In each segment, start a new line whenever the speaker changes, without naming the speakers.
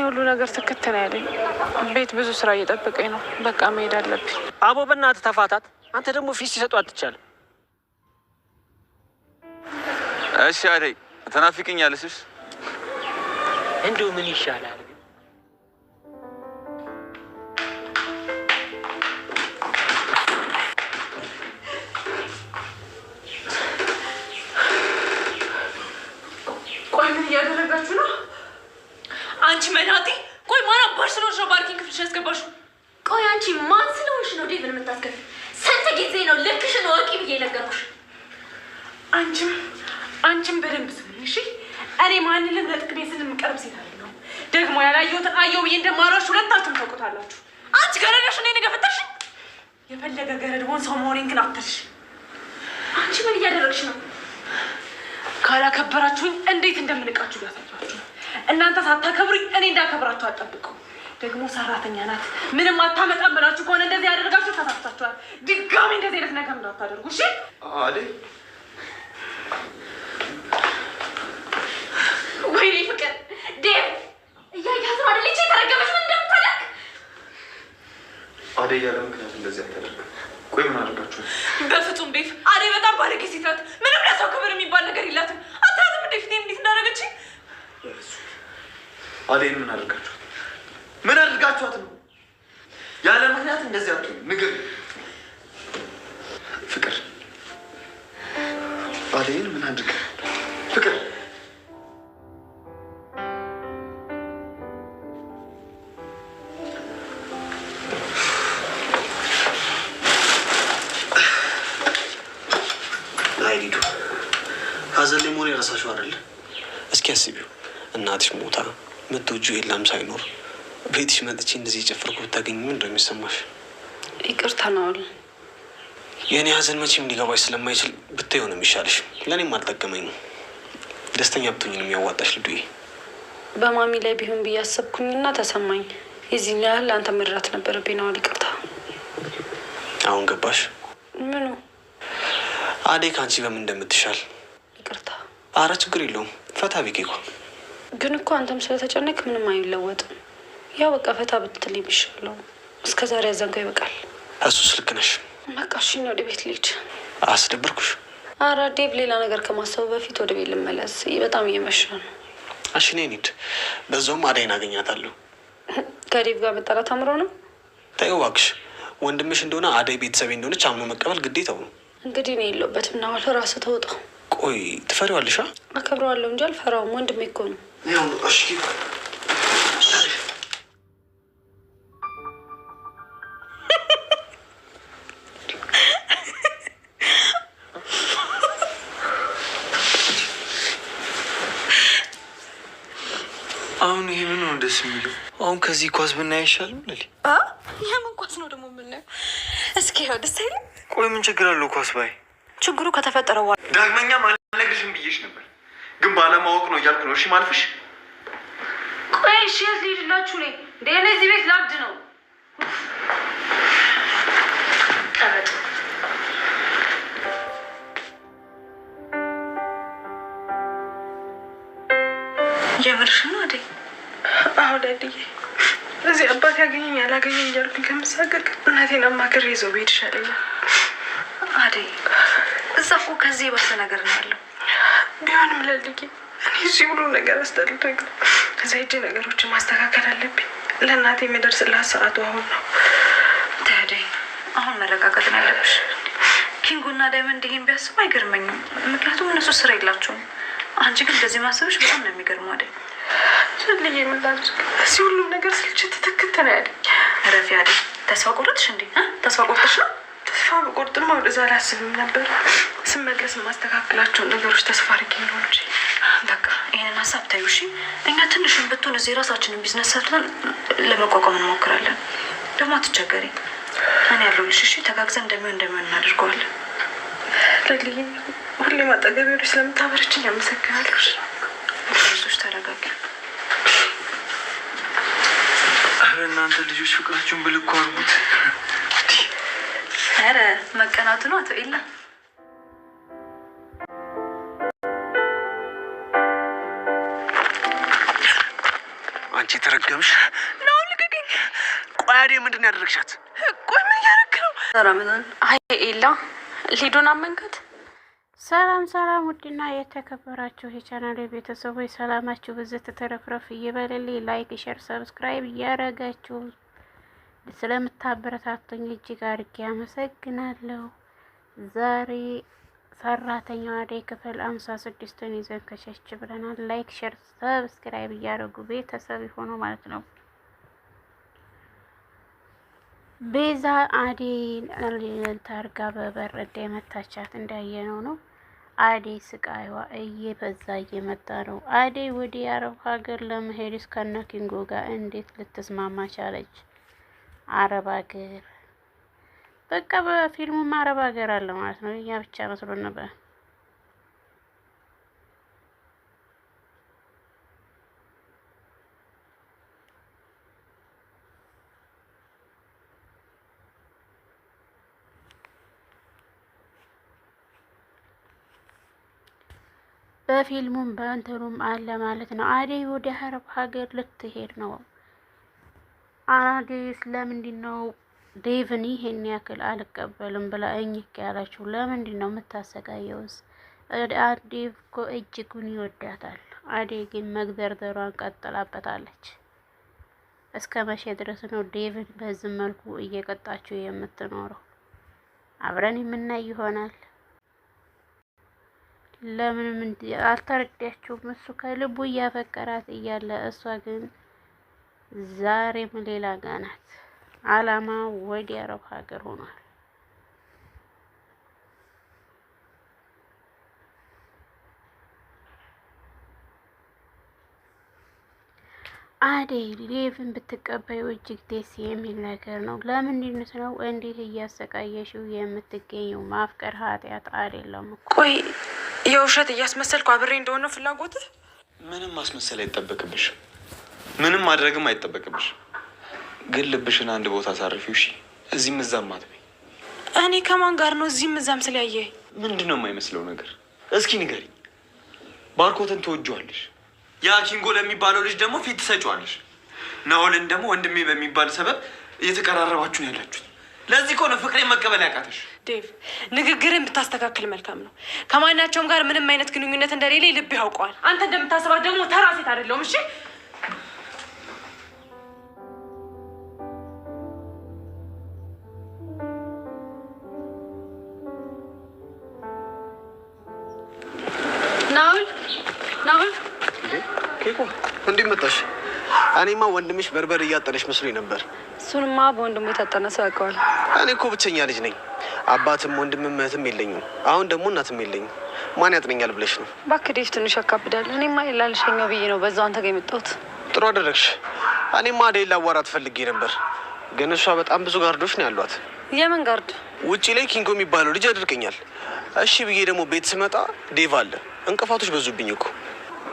ሁሉ ነገር ትክክል ያለኝ ቤት ብዙ ስራ እየጠበቀኝ ነው። በቃ መሄድ አለብኝ።
አቦ በእናትህ ተፋታት። አንተ ደግሞ ፊት ሲሰጡ አትቻልም።
እሺ አደይ ተናፍቅኛለሽ።
እንደው ምን ይሻላል?
ቆይ ምን እያደረጋችሁ ነው?
አንቺ መናጤ! ቆይ ማን አባሽ ስለሆንሽ ነው ፓርኪንግ ክፍልሽ ያስገባሽው?
ቆይ አንቺ ማን ስለሆንሽ ነው ዴቭን የምታስከፊ? ስንት ጊዜ ነው ልክሽን ወቂ ብዬ ነገርኩሽ?
አንቺም በደንብ ስሚ እሺ። እኔ ማንንም ለጥቅሜ ስል የምቀርብ ሴት አይደለሁም። ደግሞ ያላየሁትን አየሁ ብዬ እንደማሏሽ ሁለታችሁም ታውቁታላችሁ።
አንቺ ገረዳሽ እኔ ገፈተሽ
የፈለገ ገረድ ሆን ሰው መሆኔን ግን አትርሽ።
አንቺ ምን እያደረግሽ ነው?
ካላከበራችሁኝ እንዴት እንደምንቃችሁ ያሳያችሁ። እናንተ ሳታከብሩኝ እኔ እንዳከብራችሁ አጠብቁ። ደግሞ ሰራተኛ ናት ምንም አታመጣም ብላችሁ ከሆነ እንደዚህ ያደርጋችሁ ተሳስታችኋል። ድጋሚ እንደዚህ አይነት ነገር እንዳታደርጉ እሺ።
አደይ
ወይኔ ፍቅር ዴቭ እያያት ነው አይደል? የተረገመች ምን እንደምታደርግ
አደይ ያለ ምክንያት እንደዚህ አታደርግም። ቆይ ምን አደረጋችሁ?
በፍጹም ዴቭ አደይ በጣም ባለጌ ሴት ናት። ምንም ለሰው ክብር የሚባል ነገር የላትም። አታያትም እንዴ ፊቴን እንዴት እንዳደረገች?
አደይን ምን አደርጋችኋት? ምን አድርጋችኋት ነው? ያለ ምክንያት እንደዚህ አትሆን። ንገር ፍቅር፣ አደይን ምን አድርጋ? ፍቅር
አይዲዱ ሀዘን ላይ መሆን የራሳችሁ አይደለ? እስኪ አስቢው፣ እናትሽ ሞታ ምትወጂው የለም ሳይኖር ቤትሽ መጥቼ እንደዚህ የጨፈርኩ ብታገኝ ምን እንደሚሰማሽ?
ይቅርታ ነው።
የእኔ ሀዘን መቼም ሊገባሽ ስለማይችል ብታዪው ነው የሚሻልሽ። ለእኔም አልጠቀመኝ ነው። ደስተኛ ብትሆኝ ነው የሚያዋጣሽ ልዱዬ።
በማሚ ላይ ቢሆን ብዬ አሰብኩኝና ተሰማኝ። የዚህን ያህል አንተ መድራት ነበረብኝ ነው። ይቅርታ።
አሁን ገባሽ?
ምኑ?
አደይ ከአንቺ በምን እንደምትሻል።
ይቅርታ።
አረ ችግር የለውም። ፈታ ቢኬኳ
ግን እኮ አንተም ስለተጨነቅ ምንም አይለወጥም። ያው በቃ ፈታ ብትል ይሻለው። እስከ ዛሬ ያዘንከው ይበቃል።
እሱስ ልክ ነሽ።
በቃ እሺ፣ ወደ ቤት ልሂድ።
አስደብርኩሽ?
አረ ዴቭ፣ ሌላ ነገር ከማሰቡ በፊት ወደ ቤት ልመለስ። በጣም እየመሸ ነው።
እሺ ነይ እንሂድ። በዛውም አደይን አገኛታለሁ።
ከዴቭ ጋር መጣላት አምሮ ነው?
ተይው እባክሽ። ወንድምሽ እንደሆነ አደይ ቤተሰቤ እንደሆነች አምኖ መቀበል ግዴታው ነው።
እንግዲህ እኔ የለሁበትም። ናዋል ራስህ ተወጣው።
ቆይ ትፈሪዋለሽ?
አከብረዋለሁ እንጂ አልፈራውም። ወንድሜ እኮ ነው።
እሺ
አሁን ይሄ ምን ነው ደስ የሚለው? አሁን ከዚህ ኳስ ብናይ አይሻልም?
የምን ኳስ ነው ደግሞ የምናየው? እስኪ ያው ደስ አይልም?
ቆይ ምን ችግር አለው ኳስ ባይ?
ችግሩ ከተፈጠረ በኋላ
ዳግመኛ አልነግርሽም ብዬሽ ነበር፣ ግን ባለማወቅ ነው እያልኩ ነው። እሺ ማልፍሽ።
ቆይ እሺ፣ የት ልሂድላችሁ? እኔ እንደ እዚህ ቤት ላብድ ነው። ቀበጥ
የምርሽ ነው አደይ?
አሁን ዳድዬ እዚህ አባት ያገኘኝ ያላገኘኝ እያልኩኝ ከምሳቀቅ እናቴን አማክሬ ይዘው ብሄድ ይሻለኛል።
አደይ እዛ እኮ ከዚህ የባሰ ነገር ነው ያለው።
ቢሆንም ለልጌ እኔ እዚህ ሁሉ ነገር አስጠልቶኝ ከዛ ሂጅ ነገሮችን ማስተካከል አለብኝ። ለእናቴ የሚደርስላት ሰዓቱ አሁን ነው።
አደይ አሁን መረጋጋት ነው ያለብሽ። ኪንጎና ዳይመንድ ይሄን ቢያስቡ አይገርመኝም፣ ምክንያቱም እነሱ ስራ የላቸውም። አንቺ ግን እንደዚህ ማሰብሽ በጣም ነው የሚገርመው አደይ።
ልዬ የምላች እዚህ ሁሉ ነገር ስልችት ትክክት ነው ያለኝ።
ረፊ አደይ ተስፋ ቆረጥሽ እንዴ? ተስፋ ቆርጥሽ ነው?
ተስፋ በቆርጥማ ወደዛ አላስብም ነበር። ስመለስ የማስተካከላቸውን ነገሮች ተስፋ አድርጌ ነው እንጂ።
በቃ ይህንን ሀሳብ ታዩ እሺ። እኛ ትንሽን ብትሆን እዚህ የራሳችንን ቢዝነስ ሰርተን ለመቋቋም እንሞክራለን። ደግሞ አትቸገሪ፣ እኔ ያለሁልሽ እሺ። ተጋግዘን እንደሚሆን እናደርገዋለን።
ለልዬ ሁሌም አጠገቤ ሆነሽ ስለምታበረችኝ አመሰግናለሁ።
ሶች ተረጋጊ።
ኧረ እናንተ ልጆች ፍቅራችሁን ብልኩ አድርጉት።
ኧረ መቀናቱ ነው አቶ ኢላ።
አንቺ ተረገምሽ ነው። ልቀቂኝ። ቆይ አዴ ምንድን ያደረግሻት?
ቆይ ምን ያደረግ ነው?
ረመዳን አይ ኤላ ሊዱን አመንከት።
ሰላም ሰላም፣ ውድና የተከበራችሁ የቻናሌ ቤተሰቦች ሰላማችሁ ብዝት ተረፍረፍ እየበለልኝ ላይክ፣ ሼር፣ ሰብስክራይብ እያደረጋችሁ ስለምታበረታቱኝ እጅግ አድርጌ አመሰግናለሁ። ዛሬ ሰራተኛዋ አደይ ክፍል 56ን ይዘን ከሸች ብለናል። ላይክ፣ ሼር፣ ሰብስክራይብ እያደረጉ ቤተሰብ ሆኖ ማለት ነው። ቤዛ አደይን ታርጋ በበር እንደመታቻት እንዳየነው ነው። አደይ ስቃይዋ እየበዛ እየመጣ ነው። አደይ ወደ አረብ ሀገር ለመሄድ እስከነ ኪንጎ ጋር እንዴት ልትስማማ ቻለች? አረብ ሀገር በቃ በፊልሙም አረብ ሀገር አለ ማለት ነው። እኛ ብቻ መስሎን ነበር። በፊልሙም በእንትኑም አለ ማለት ነው። አደይ ወደ አረብ ሀገር ልትሄድ ነው። አደይ ለምንድን ነው ዴቭን ይሄን ያክል አልቀበልም ብላ እኝክ ያላችሁ? ለምንድን ነው የምታሰቃየውስ? ዴቭ እኮ እጅጉን ይወዳታል። አደይ ግን መግደርደሯን ቀጥላበታለች። እስከ መቼ ድረስ ነው ዴቭን በዚህ መልኩ እየቀጣችሁ የምትኖረው? አብረን የምናይ ይሆናል። ለምንም አልተረዳችሁም? እሱ ከልቡ እያፈቀራት እያለ እሷ ግን ዛሬም ሌላ ጋ ናት። አላማ ወደ አረብ ሀገር ሆኗል። አደይ ዴቭን ብትቀበዩ እጅግ ደስ የሚል ነገር ነው። ለምንድን ነው እንዴት እያሰቃየሽው የምትገኘው? ማፍቀር ኃጢአት አይደለም እኮ።
ቆይ የውሸት እያስመሰልኩ አብሬ እንደሆነ ፍላጎትህ?
ምንም ማስመሰል አይጠበቅብሽም። ምንም ማድረግም አይጠበቅብሽ። ግን ልብሽን አንድ ቦታ አሳርፊው። እሺ? እዚህም እዛም አትበይ።
እኔ ከማን ጋር ነው እዚህም እዛም ስለያየ?
ምንድን ነው የማይመስለው ነገር? እስኪ ንገሪኝ። ባርኮትን ትወጂዋለሽ፣ ያ ኪንጎ ለሚባለው ልጅ ደግሞ ፊት ትሰጪዋለሽ። ናኦልን ደግሞ ወንድሜ በሚባል ሰበብ እየተቀራረባችሁ ነው ያላችሁት። ለዚህ እኮ ነው ፍቅሬን መቀበል ያቃተሽ።
ዴቭ ንግግርን ብታስተካክል መልካም ነው። ከማናቸውም ጋር ምንም አይነት ግንኙነት እንደሌለ ልብ ያውቀዋል። አንተ እንደምታስባት ደግሞ ተራ ሴት አይደለሁም። እሺ ናኦል
ኬኮ እንዴት መጣሽ? እኔማ ወንድምሽ በርበር እያጠነሽ መስሎኝ ነበር።
እሱንማ በወንድሙ የታጠነ ሰው ያውቀዋል።
እኔ እኮ ብቸኛ ልጅ ነኝ። አባትም ወንድምም እህትም የለኝም። አሁን ደግሞ እናትም የለኝም። ማን ያጥነኛል ብለሽ ነው?
እባክህ ዴቭ ትንሽ ያካብዳል። እኔማ ላልሸኘው ብዬ ነው በዛው አንተ ጋር የመጣሁት።
ጥሩ አደረግሽ። እኔማ አደይን ላዋራት ፈልጌ ነበር፣ ግን እሷ በጣም ብዙ ጋርዶች ነው ያሏት።
የምን ጋርድ?
ውጪ ላይ ኪንጎ የሚባለው ልጅ ያደርገኛል። እሺ ብዬ ደግሞ ቤት ስመጣ ዴቭ አለ። እንቅፋቶች በዙብኝ እኮ።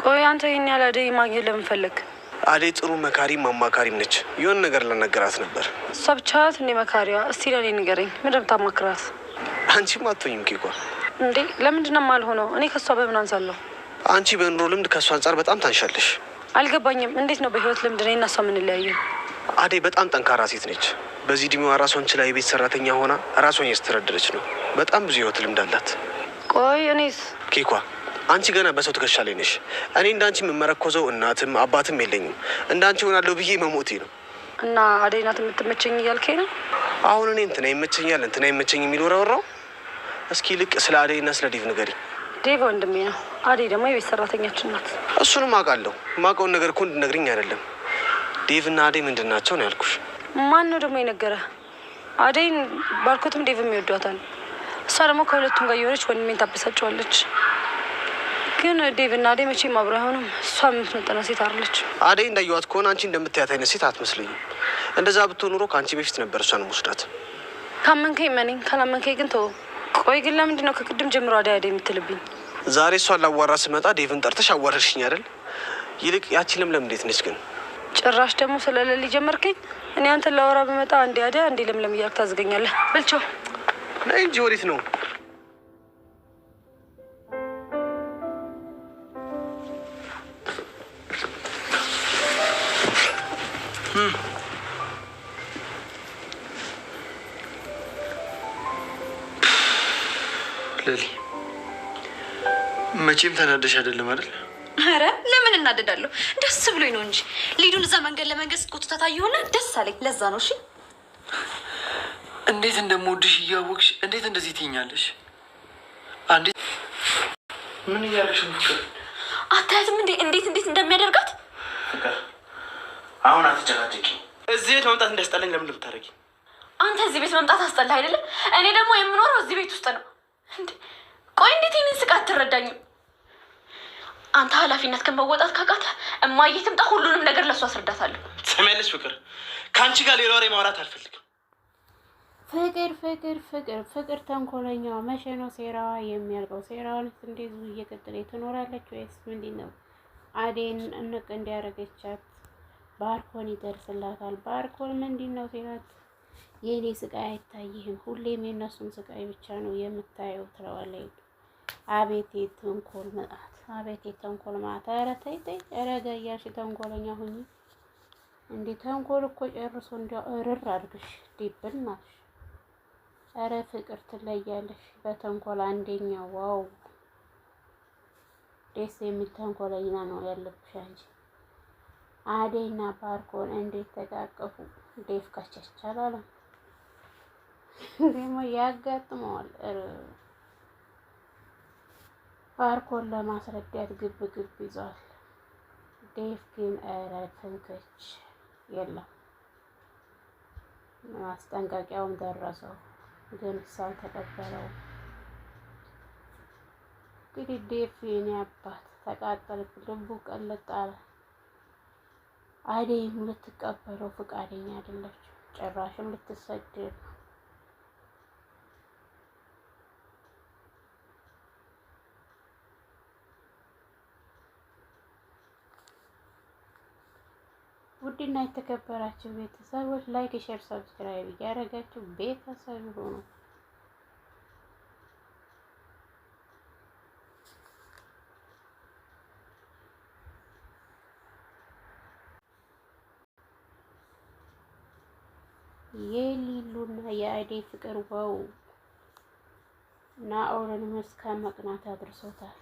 ቆይ አንተ ይህን ያህል አደይ ማግኘት ለምን ፈለግ?
አደይ ጥሩ መካሪም አማካሪም ነች። የሆነ ነገር ለነገራት ነበር።
እሷ ብቻ ናት እንዴ መካሪዋ? እስቲ ለኔ ንገረኝ፣ ምንድን ነው የምታማክራት?
አንቺም አትሆኝም ኬኳ።
እንዴ ለምንድን ነው የማልሆነው? እኔ ከእሷ በምን አንሳለሁ?
አንቺ በኑሮ ልምድ ከእሷ አንጻር በጣም ታንሻለሽ።
አልገባኝም። እንዴት ነው በህይወት ልምድ እኔ እና እሷ የምንለያየው?
አደይ በጣም ጠንካራ ሴት ነች። በዚህ እድሜዋ ራሷን ችላ የቤት ሰራተኛ ሆና ራሷን እያስተዳደረች ነው። በጣም ብዙ ህይወት ልምድ አላት።
ቆይ እኔስ?
ኬኳ አንቺ ገና በሰው ትከሻ ላይ ነሽ። እኔ እንዳንቺ የምመረኮዘው እናትም አባትም የለኝም። እንዳንቺ ሆናለሁ ብዬ መሞቴ ነው።
እና አደይ ናት የምትመቸኝ እያልከኝ ነው?
አሁን እኔ እንትና ይመቸኛል እንትና ይመቸኝ የሚል ወራው። እስኪ ልቅ ስለ አደይና ስለ ዴቭ ንገሪኝ።
ዴቭ ወንድሜ ነው። አደይ ደግሞ የቤት ሰራተኛችን ናት።
እሱንም አውቃለሁ። የማውቀውን ነገር እኮ እንድነግሪኝ አይደለም። ዴቭና አደይ ምንድን ናቸው ነው ያልኩሽ።
ማን ነው ደግሞ የነገረህ? አደይን ባርኮትም ዴቭም ይወዷታል። እሷ ደግሞ ከሁለቱም ጋር የሆነች ወንድሜን ታበሳጨዋለች። ግን ዴቭ እና አደይ መቼም አብረው አይሆኑም። እሷ የምትመጠነ ሴት አይደለች።
አደይ እንዳየዋት ከሆነ አንቺ እንደምታያት አይነት ሴት አትመስለኝም። እንደዛ ብትሆን ኑሮ ከአንቺ በፊት ነበር እሷን ወስዳት።
ካመንከኝ መነኝ፣ ካላመንከኝ ግን ተው። ቆይ ግን ለምንድን ነው ከቅድም ጀምሮ አደይ አደይ የምትልብኝ?
ዛሬ እሷን ላዋራ ስመጣ ዴቭን ጠርተሽ አዋረድሽኝ አይደል? ይልቅ ያቺ ለምለም እንዴት ነች ግን?
ጭራሽ ደግሞ ስለሌለ ጀመርከኝ። እኔ አንተን ላወራ በመጣ አንዴ አደይ አንዴ ለምለም እያልክ ታዝገኛለህ። በልቼው
ነይ እንጂ ወዴት ነው?
ሌሊ መቼም ተናደሽ አይደለም አይደል?
አረ ለምን እናደዳለሁ? ደስ ብሎኝ ነው እንጂ ሊዱን እዛ መንገድ ለመንገድ ስትቆጥታ ይሆነ ደስ አለኝ። ለዛ ነው። እሺ
እንዴት እንደምወድሽ እያወቅሽ እንዴት እንደዚህ ትይኛለሽ? አንዴ ምን እያደረግሽ ነው ፍቅር?
አታያትም እንዴ እንዴት እንደሚያደርጋት?
ፍቅር አሁን አትጨቃጨቂ። እዚህ ቤት መምጣት እንዳስጠላኝ ለምን ልታረጊ?
አንተ እዚህ ቤት መምጣት አስጠላህ አይደለም? እኔ ደግሞ የምኖረው እዚህ ቤት ውስጥ ነው። ቆይ እንዴት ይህንን ስቃት አትረዳኝም? አንተ ኃላፊነት ከመወጣት ካቃተ እማዬ ትምጣ፣ ሁሉንም ነገር ለእሱ አስረዳታለሁ።
ትሰሚያለሽ ፍቅር፣ ከአንቺ ጋር ሌላ ወሬ ማውራት አልፈልግም።
ፍቅር ተንኮለኛዋ መቼ ነው ሴራዋ የሚያልቀው? ሴራዋን እንደዚሁ እየቀጠለ ትኖራለች ወይስ ምንድን ነው? አዴን እንቅ እንዲያደርገቻት ባርኮን ይደርስላታል። ባርኮን ምንድን ነው ሲላት የእኔ ስቃይ አይታይህም፣ ሁሌም የእነሱን ስቃይ ብቻ ነው የምታየው ትለዋለች። አቤት የተንኮል መዓት፣ አቤት የተንኮል መዓት። ኧረ ተይ ተይ፣ ኧረ ገያሽ ተንኮለኛ ሁኚ እንዴ! ተንኮል እኮ ጨርሶ እንዲያው እርር አድርግሽ ዲብናሽ። ኧረ ፍቅር ትለያለሽ በተንኮል አንደኛ። ዋው ደስ የሚል ተንኮለኛ ነው ያለብሽ አንቺ። አዴና ባርኮን እንዴት ተቃቀፉ! ዴፍ ካቻቻላለ ደግሞ ያጋጥመዋል። ባርኮን ለማስረዳት ግብ ይዟል። ዴፍ ግን ኧረ ትንከች የለም። ማስጠንቀቂያውም ደረሰው ግን እሷን ተቀበለው። እንግዲህ ዴፍ የኔ አባት ተቃጠልክ፣ ልቡ ቀለጥ አለ። አዴይም ልትቀበለው ፈቃደኛ አይደለች፣ ጭራሽም ልትሰደድ ነው። ውድና የተከበራችሁ ቤተሰቦች ላይክ፣ ሼር፣ ሰብስክራይብ እያደረጋችሁ ቤተሰብ ሆኑ። የሊሉና የአዴይ ፍቅር ዋው ናኦልንም እስከ መቅናት አድርሶታል።